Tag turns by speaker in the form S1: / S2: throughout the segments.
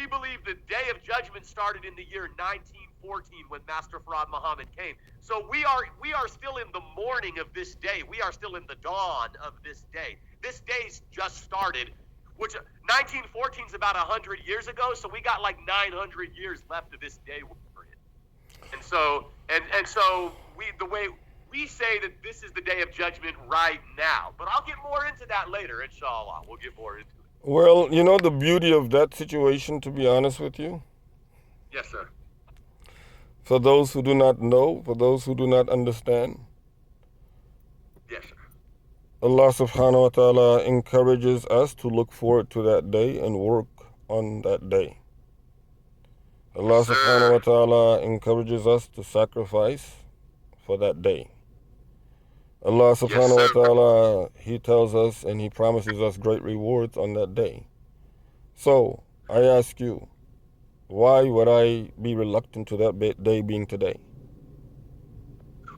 S1: we believe the Day of Judgment started in the year 1914 when Master Farad Muhammad came. So we are still in the morning of this day. We are still in the dawn of this day. This day's just started, which 1914 is about 100 years ago. So we got like 900 years left of this day we're in. And so the way we say that this is the Day of Judgment right now. But I'll get more into that later, inshallah. We'll get more into it.
S2: Well, you know the beauty of that situation, to be honest with you?
S1: Yes, sir.
S2: For those who do not know, for those who do not understand,
S1: yes, sir.
S2: Allah subhanahu wa ta'ala encourages us to look forward to that day and work on that day. Allah subhanahu wa ta'ala encourages us to sacrifice for that day. Allah subhanahu wa ta'ala, He tells us and He promises us great rewards on that day. So, I ask you, why would I be reluctant to that day being today?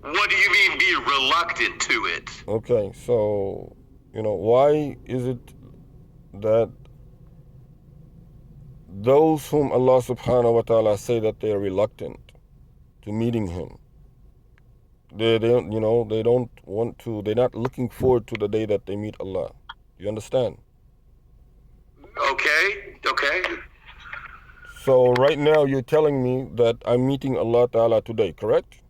S1: What do you mean be reluctant to it?
S2: Okay, so, why is it that those whom Allah subhanahu wa ta'ala say that they are reluctant to meeting Him, they don't want to, they're not looking forward to the day that they meet Allah. You understand?
S1: Okay.
S2: So right now you're telling me that I'm meeting Allah Ta'ala today, correct?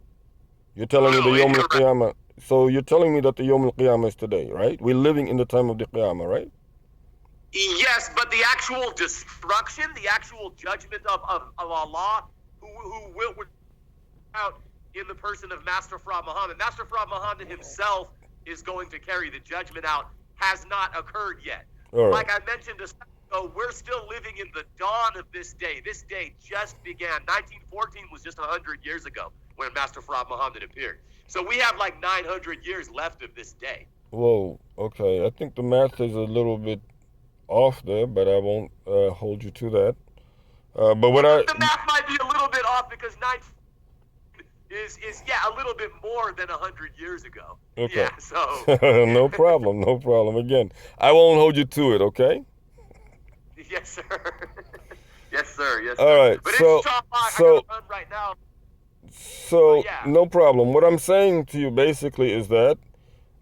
S2: You're telling me the Yawm al-Qiyamah. So you're telling me that the Yawm al-Qiyamah is today, right? We're living in the time of the Qiyamah, right?
S1: Yes, but the actual destruction, the actual judgment of Allah, who will out in the person of Master Farad Muhammad. Master Farad Muhammad himself is going to carry the judgment out, has not occurred yet.
S2: Right.
S1: Like I mentioned a second ago, we're still living in the dawn of this day. This day just began. 1914 was just 100 years ago when Master Farad Muhammad appeared. So we have like 900 years left of this day.
S2: Whoa, okay. I think the math is a little bit off there, but I won't hold you to that. But
S1: the math might be a little bit off because 9 is a little bit more than 100 years ago.
S2: Okay.
S1: Yeah, so
S2: no problem. Again, I won't hold you to it, okay?
S1: Yes, sir. Yes, sir.
S2: All right.
S1: But
S2: so
S1: I gotta run right now.
S2: So no problem. What I'm saying to you basically is that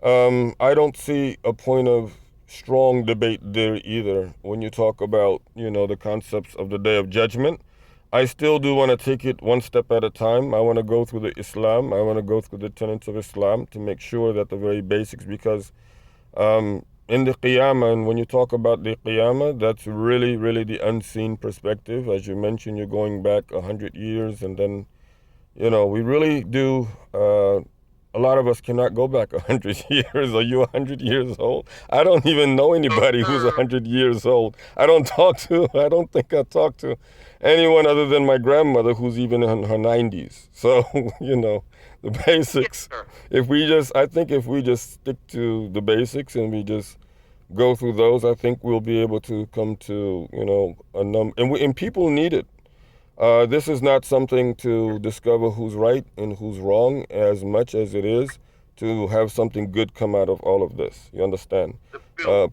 S2: I don't see a point of strong debate there either when you talk about, the concepts of the Day of Judgment. I still do want to take it one step at a time. I want to go through the Islam. I want to go through the tenets of Islam to make sure that the very basics, because in the Qiyamah, and when you talk about the Qiyamah, that's really, really the unseen perspective. As you mentioned, you're going back 100 years, and then, we really do, a lot of us cannot go back 100 years. Are you 100 years old? I don't even know anybody who's 100 years old. I don't think I talk to anyone other than my grandmother who's even in her 90s. So, the basics. I think if we just stick to the basics and we just go through those, I think we'll be able to come to, a number. And people need it. This is not something to discover who's right and who's wrong as much as it is to have something good come out of all of this. You understand?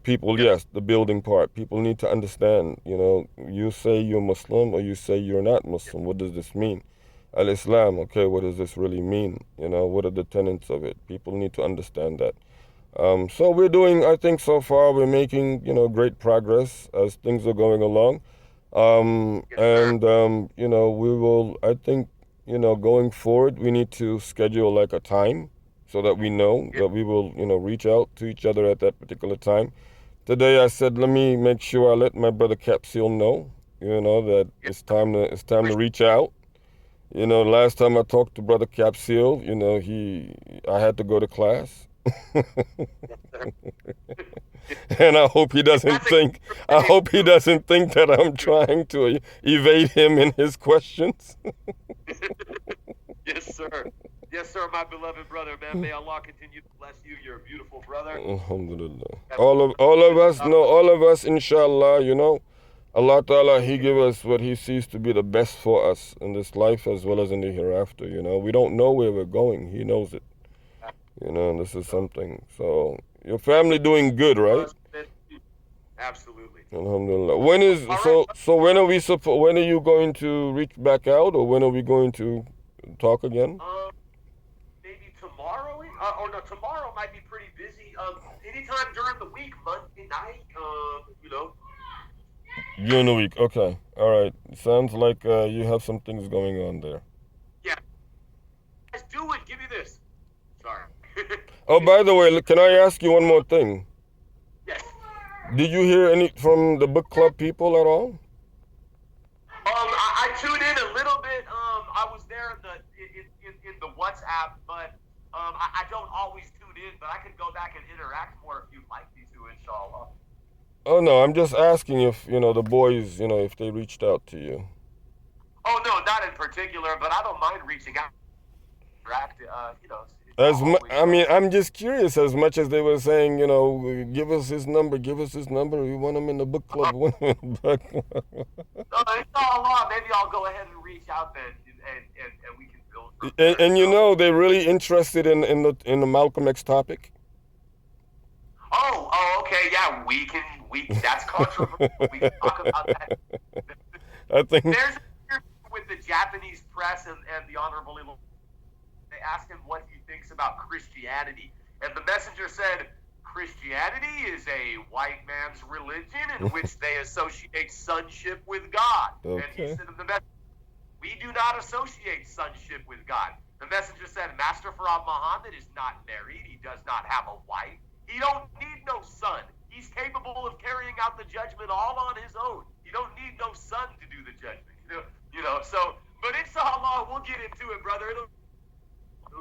S2: People, yes, the building part. People need to understand, you say you're Muslim or you say you're not Muslim. What does this mean? Al-Islam, okay, what does this really mean? What are the tenets of it? People need to understand that. So we're doing, I think so far, we're making, great progress as things are going along. We will, I think, going forward, we need to schedule like a time so that we know that we will, reach out to each other at that particular time. Today I said, let me make sure I let my brother Capsule know, that it's time to reach out. Last time I talked to brother Capsule, I had to go to class. And I hope he doesn't think that I'm trying to evade him in his questions.
S1: Yes, sir, my beloved brother, man. May Allah continue to bless you. You're a beautiful brother.
S2: Alhamdulillah. All of us, inshallah, Allah Ta'ala, He give us what He sees to be the best for us in this life as well as in the hereafter. We don't know where we're going. He knows it. This is something. So your family doing good, right?
S1: Absolutely.
S2: Alhamdulillah. When is
S1: All right.
S2: so when are when are you going to reach back out, or when are we going to talk again?
S1: Maybe tomorrow, or no, tomorrow might be pretty busy. Anytime during the week, Monday night,
S2: During the week. Okay. All right. Sounds like you have some things going on there.
S1: Yeah. Guys, do it. Give me this. Sorry.
S2: Oh, by the way, can I ask you one more thing?
S1: Yes.
S2: Did you hear any from the book club people at all?
S1: I tuned in a little bit. I was there in the WhatsApp, but I don't always tune in. But I can go back and interact more if you'd like me to, inshallah.
S2: Oh no, I'm just asking if the boys, if they reached out to you.
S1: Oh no, not in particular, but I don't mind reaching out. Interact,
S2: I mean, I'm just curious. As much as they were saying, give us his number, give us his number. We want him in the book club.
S1: Inshallah, maybe I'll go ahead and reach out then, and we can build.
S2: And they're really interested in the Malcolm X topic.
S1: Oh, okay, yeah, that's controversial. We can talk about that.
S2: I think
S1: there's with the Japanese press and the Honorable. They asked him what he thinks about Christianity, and the messenger said, Christianity is a white man's religion in which they associate sonship with God.
S2: Okay.
S1: And he said, we do not associate sonship with God. The messenger said, Master Farad Muhammad is not married. He does not have a wife. He don't need no son. He's capable of carrying out the judgment all on his own. You don't need no son to do the judgment. So, but inshallah, we'll get into it, brother. It'll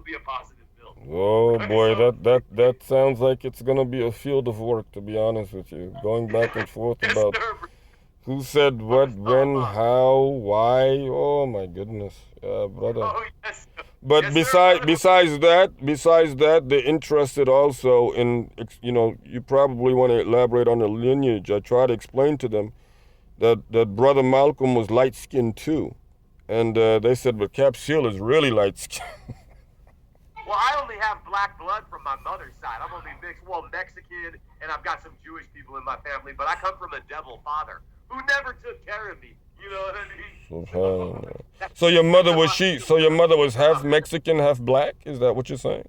S1: be a positive build.
S2: Oh boy, that sounds like it's gonna be a field of work, to be honest with you. Going back and forth
S1: yes,
S2: about
S1: sir.
S2: who said what, when, how, why. Oh my goodness, brother.
S1: Oh yes.
S2: But
S1: yes,
S2: besides that, they're interested also in, you probably want to elaborate on the lineage. I try to explain to them that brother Malcolm was light skinned too, and they said, but Cap Seal is really light skinned.
S1: Well, I only have black blood from my mother's side. I'm only Mexican, and I've got some Jewish people in my family, but I come from a devil father who never took care of me. You know what I mean?
S2: So your mother was half Mexican, half black? Is that what you're saying?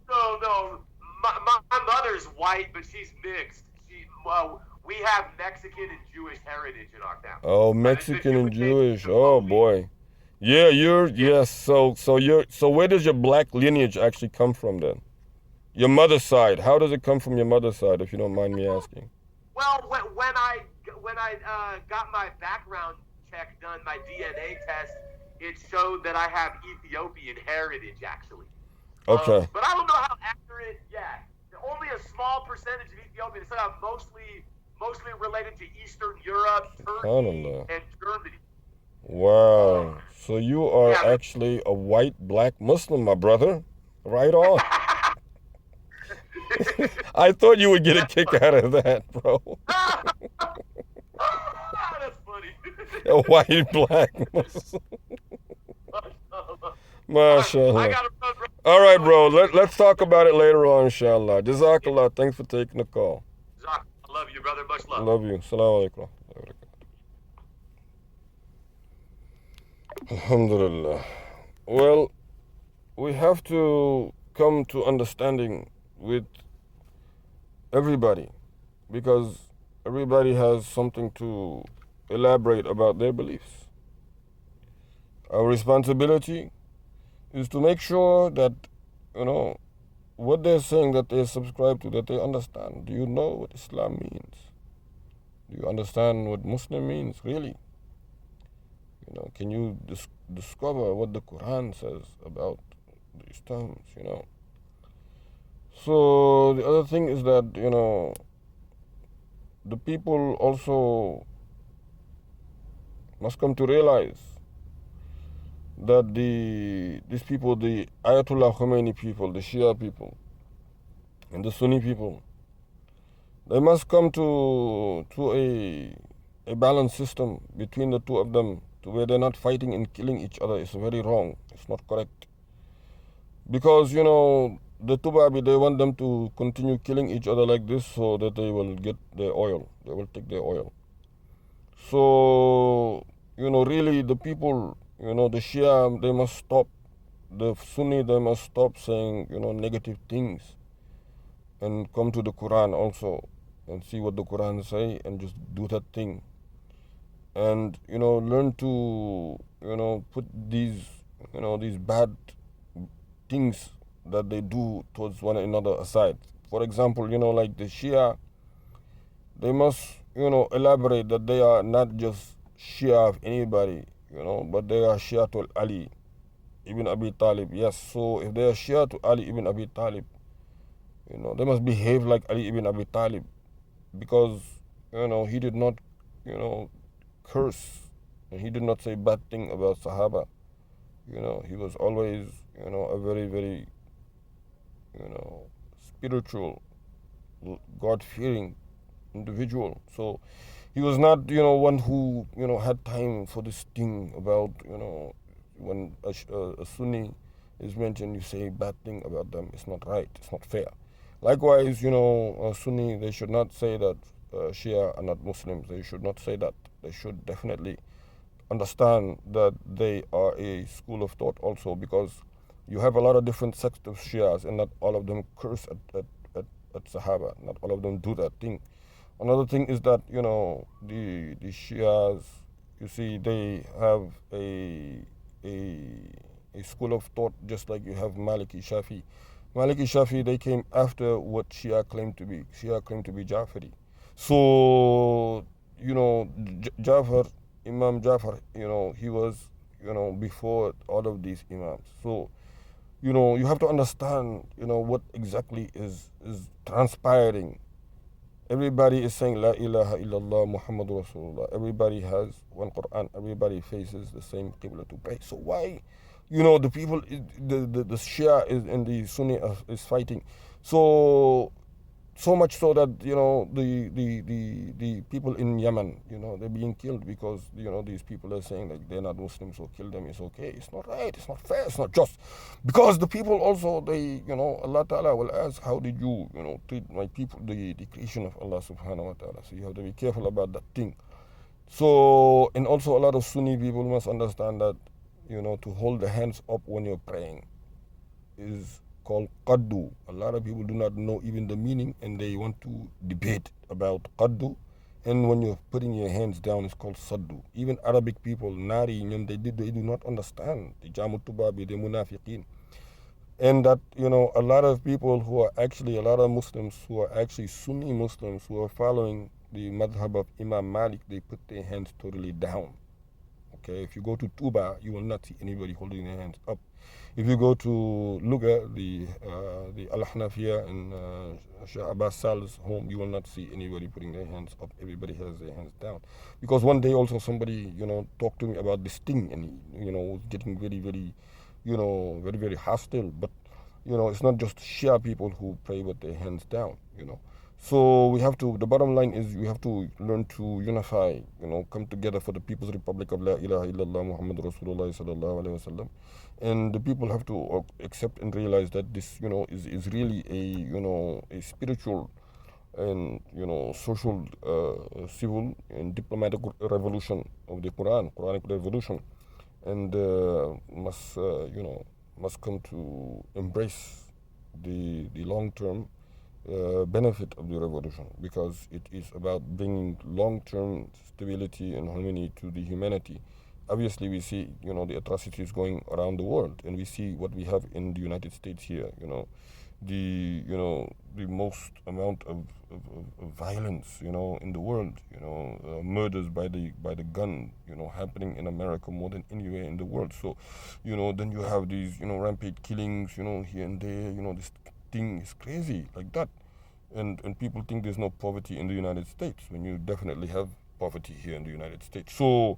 S1: No. My mother's white, but she's mixed. We have Mexican and Jewish heritage in our family.
S2: Oh, Mexican and Jewish. Oh boy. Yeah, yes. So where does your black lineage actually come from then? Your mother's side. How does it come from your mother's side, if you don't mind me asking?
S1: Well, when I got my background check done, my DNA test, it showed that I have Ethiopian heritage actually.
S2: Okay.
S1: But I don't know how accurate. Yeah, only a small percentage of Ethiopian. So I'm mostly related to Eastern Europe, Turkey, and Germany.
S2: Wow. So you are actually a white black Muslim, my brother. Right on. I thought you would get a kick out of that, bro.
S1: That's funny.
S2: A white black Muslim. MashaAllah. All right, bro. Let's talk about it later on, inshallah. Jazakallah. Thanks for taking the call.
S1: I love you, brother. Much love.
S2: Love you. Assalamu alaikum. Alhamdulillah. Well, we have to come to understanding with everybody, because everybody has something to elaborate about their beliefs. Our responsibility is to make sure that, what they're saying that they subscribe to, that they understand. Do you know what Islam means? Do you understand what Muslim means, really? Can you discover what the Quran says about these terms, So the other thing is that, the people also must come to realize that these people, the Ayatollah Khomeini people, the Shia people, and the Sunni people, they must come to a balanced system between the two of them, to where they're not fighting and killing each other. It's very wrong. It's not correct. Because, the Tubabi, they want them to continue killing each other like this so that they will get their oil. They will take their oil. So, really the people, the Shia, they must stop. The Sunni, they must stop saying, negative things and come to the Quran also and see what the Quran say and just do that thing. And, learn to, put these bad things that they do towards one another aside. For example, like the Shia, they must, elaborate that they are not just Shia of anybody, but they are Shia to Ali ibn Abi Talib. Yes, so if they are Shia to Ali ibn Abi Talib, they must behave like Ali ibn Abi Talib because, he did not, curse and he did not say bad thing about Sahaba. He was always, a very, very, spiritual, God-fearing individual. So he was not, one who, had time for this thing about, when a Sunni is mentioned, you say bad thing about them. It's not right. It's not fair. Likewise, Sunni, they should not say that Shia are not Muslims. They should not say that. They should definitely understand that they are a school of thought also, because you have a lot of different sects of Shias and not all of them curse at Sahaba. Not all of them do that thing. Another thing is that, the Shias, you see, they have a, a school of thought just like you have Maliki Shafi. Maliki Shafi, they came after what Shia claimed to be. Shia claimed to be Jafari. So, Jafar, Imam Jafar, he was, before all of these Imams. So, you have to understand, what exactly is transpiring. Everybody is saying La ilaha illallah Muhammadu Rasulullah. Everybody has one Quran. Everybody faces the same Qibla to pray. So why, the people, the Shia is and the Sunni is fighting. So much so that the people in Yemen, they're being killed because these people are saying like they're not Muslims, so kill them. It's okay. It's not right. It's not fair. It's not just, because the people also, they, Allah Taala will ask, how did you treat my people, the creation of Allah Subhanahu wa Taala. So you have to be careful about that thing. So, and also a lot of Sunni people must understand that to hold the hands up when you're praying is called qaddu. A lot of people do not know even the meaning and they want to debate about qaddu. And when you're putting your hands down, it's called saddu. Even Arabic people, nari, they do not understand the jamutubabi, the munafiqeen. And that, a lot of people who are actually, a lot of Muslims who are actually Sunni Muslims who are following the madhab of Imam Malik, they put their hands totally down. Okay, if you go to Tuba, you will not see anybody holding their hands up. If you go to Luga, the Al-Hanafiya and Shah Abbas Sal's home, you will not see anybody putting their hands up. Everybody has their hands down. Because one day also somebody, talked to me about this thing and, was getting very, very, very, very hostile. But, it's not just Shia people who pray with their hands down. So we have to, the bottom line is we have to learn to unify, come together for the People's Republic of La ilaha illallah Muhammad Rasulullah sallallahu alayhi wasallam. And the people have to accept and realize that this, is really a spiritual and, social, civil and diplomatic revolution of the Quranic revolution. And must come to embrace the long-term benefit of the revolution, because it is about bringing long-term stability and harmony to the humanity. Obviously, we see the atrocities going around the world, and we see what we have in the United States here. The most amount of violence in the world. Murders by the gun happening in America more than anywhere in the world. So then you have these rampage killings here and there. This thing is crazy like that. And people think there's no poverty in the United States when you definitely have poverty here in the United States. So,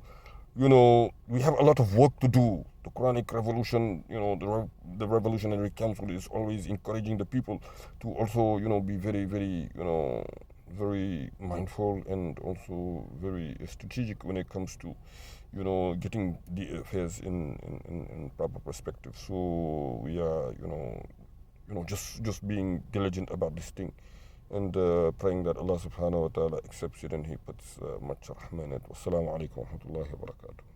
S2: we have a lot of work to do. The Quranic revolution, the Revolutionary Council is always encouraging the people to also, be very, very, very mindful and also very strategic when it comes to, getting the affairs in proper perspective. So we are, just being diligent about this thing, and praying that Allah subhanahu wa ta'ala accepts it and He puts much rahmah in it. Wassalamu alaikum wa rahmatullahi wa barakatuh.